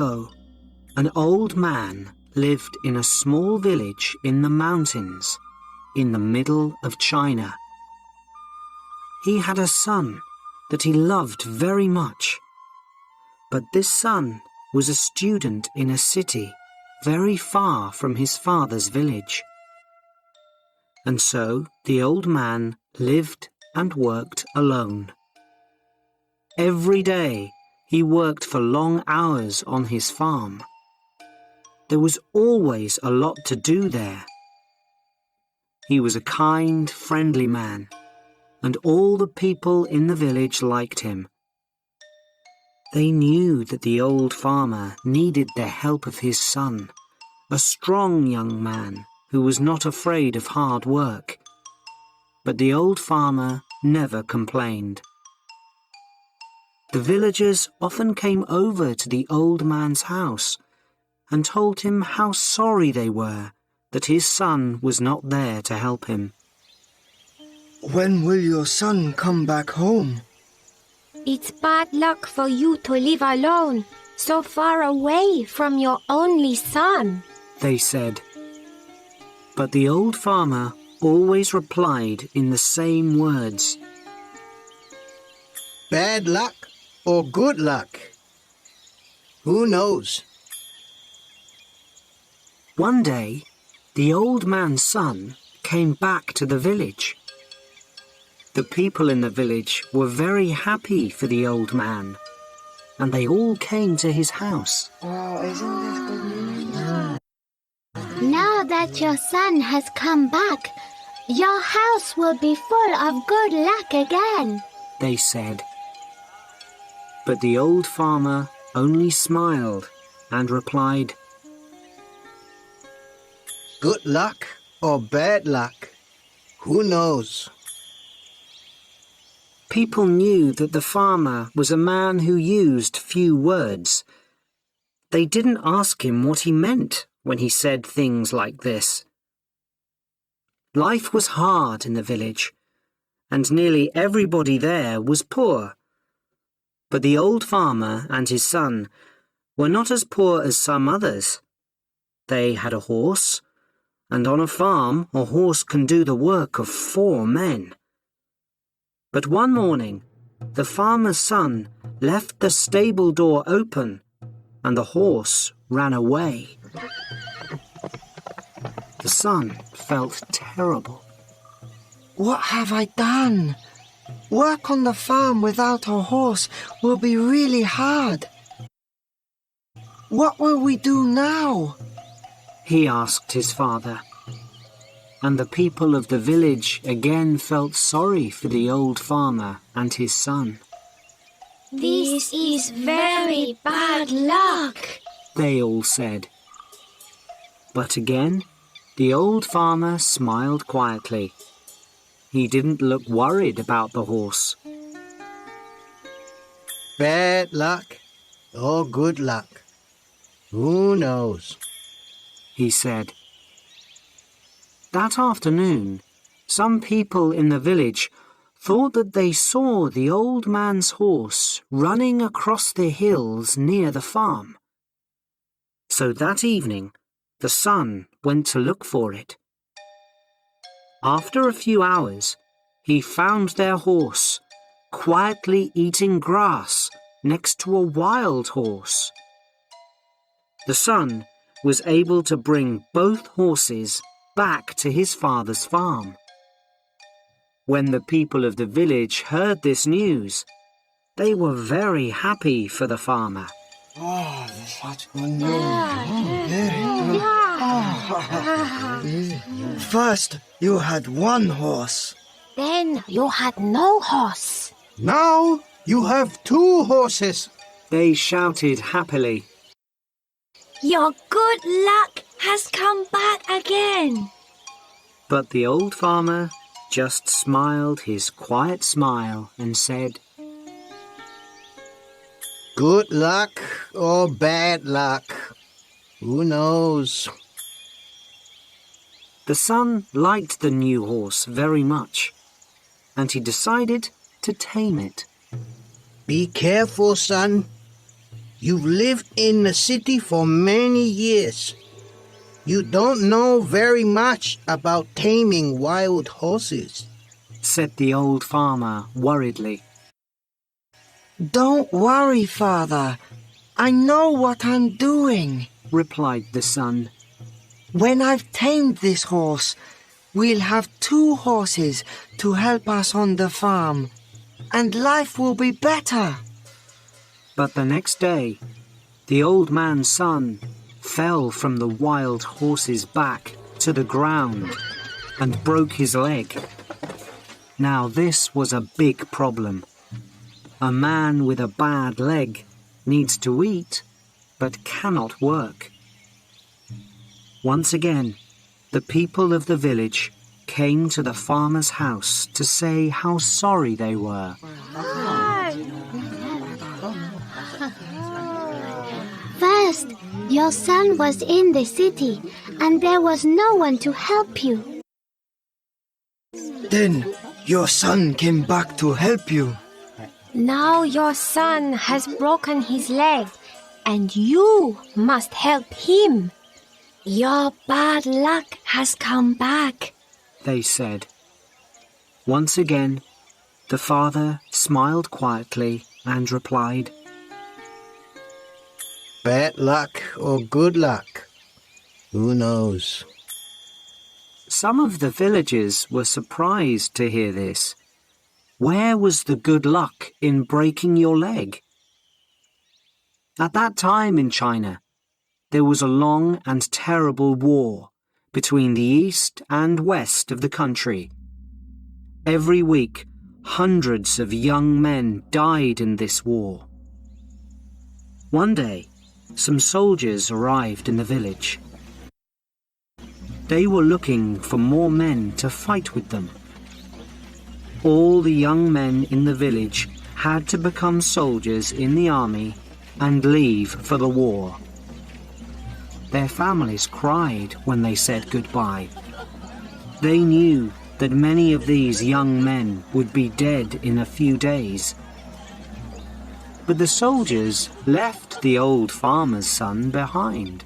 ago, an old man lived in a small village in the mountains, in the middle of China. He had a son that he loved very much, but this son was a student in a city very far from his father's village. And so the old man lived and worked alone. Every day he worked for long hours on his farm. There was always a lot to do there. He was a kind, friendly man, and all the people in the village liked him. They knew that the old farmer needed the help of his son, a strong young man who was not afraid of hard work. But the old farmer never complained. The villagers often came over to the old man's house and told him how sorry they were that his son was not there to help him. When will your son come back home? It's bad luck for you to live alone, so far away from your only son, they said. But the old farmer always replied in the same words. Bad luck or good luck? Who knows? One day, the old man's son came back to the village. The people in the village were very happy for the old man, and they all came to his house. Oh, isn't this good news? Now that your son has come back, your house will be full of good luck again, they said. But the old farmer only smiled and replied, Good luck or bad luck? Who knows? People knew that the farmer was a man who used few words. They didn't ask him what he meant when he said things like this. Life was hard in the village, and nearly everybody there was poor. But the old farmer and his son were not as poor as some others. They had a horse, and on a farm a horse can do the work of 4 men. But one morning, the farmer's son left the stable door open, and the horse ran away. The son felt terrible. What have I done? Work on the farm without a horse will be really hard. What will we do now? He asked his father. And the people of the village again felt sorry for the old farmer and his son. This is very bad luck, they all said. But again, the old farmer smiled quietly. He didn't look worried about the horse. Bad luck or good luck? Who knows? He said. That afternoon, some people in the village thought that they saw the old man's horse running across the hills near the farm. So that evening, the son went to look for it. After a few hours, he found their horse quietly eating grass next to a wild horse. The son was able to bring both horses back to his father's farm. When the people of the village heard this news, they were very happy for the farmer. Oh, such good news. First, you had one horse. Then you had no horse. Now you have 2 horses. They shouted happily. Your good luck has come back again. But the old farmer just smiled his quiet smile and said, Good luck or bad luck? Who knows? The son liked the new horse very much, and he decided to tame it. Be careful, son. You've lived in the city for many years. You don't know very much about taming wild horses, said the old farmer worriedly. Don't worry, Father. I know what I'm doing. Replied the son. When I've tamed this horse, we'll have 2 horses to help us on the farm, and life will be better. But the next day, the old man's son fell from the wild horse's back to the ground and broke his leg. Now this was a big problem. A man with a bad leg needs to eat, but cannot work. Once again, the people of the village came to the farmer's house to say how sorry they were. First, your son was in the city, and there was no one to help you. Then your son came back to help you. Now your son has broken his leg, and you must help him. Your bad luck has come back, they said. Once again, the father smiled quietly and replied, bad luck or good luck? Who knows? Some of the villagers were surprised to hear this. Where was the good luck in breaking your leg? At that time in China, there was a long and terrible war between the east and west of the country. Every week, hundreds of young men died in this war. One day, some soldiers arrived in the village. They were looking for more men to fight with them. All the young men in the village had to become soldiers in the army and leave for the war. Their families cried when they said goodbye. They knew that many of these young men would be dead in a few days. But the soldiers left the old farmer's son behind.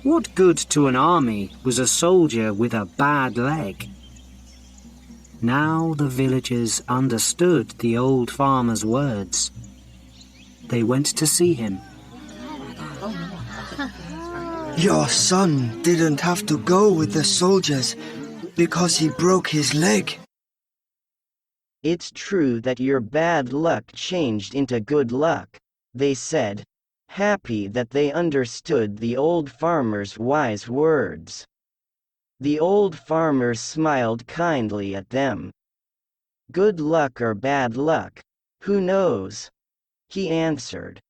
What good to an army was a soldier with a bad leg? Now the villagers understood the old farmer's words. They went to see him. Your son didn't have to go with the soldiers because he broke his leg. It's true that your bad luck changed into good luck, they said, happy that they understood the old farmer's wise words. The old farmer smiled kindly at them. Good luck or bad luck, who knows? He answered.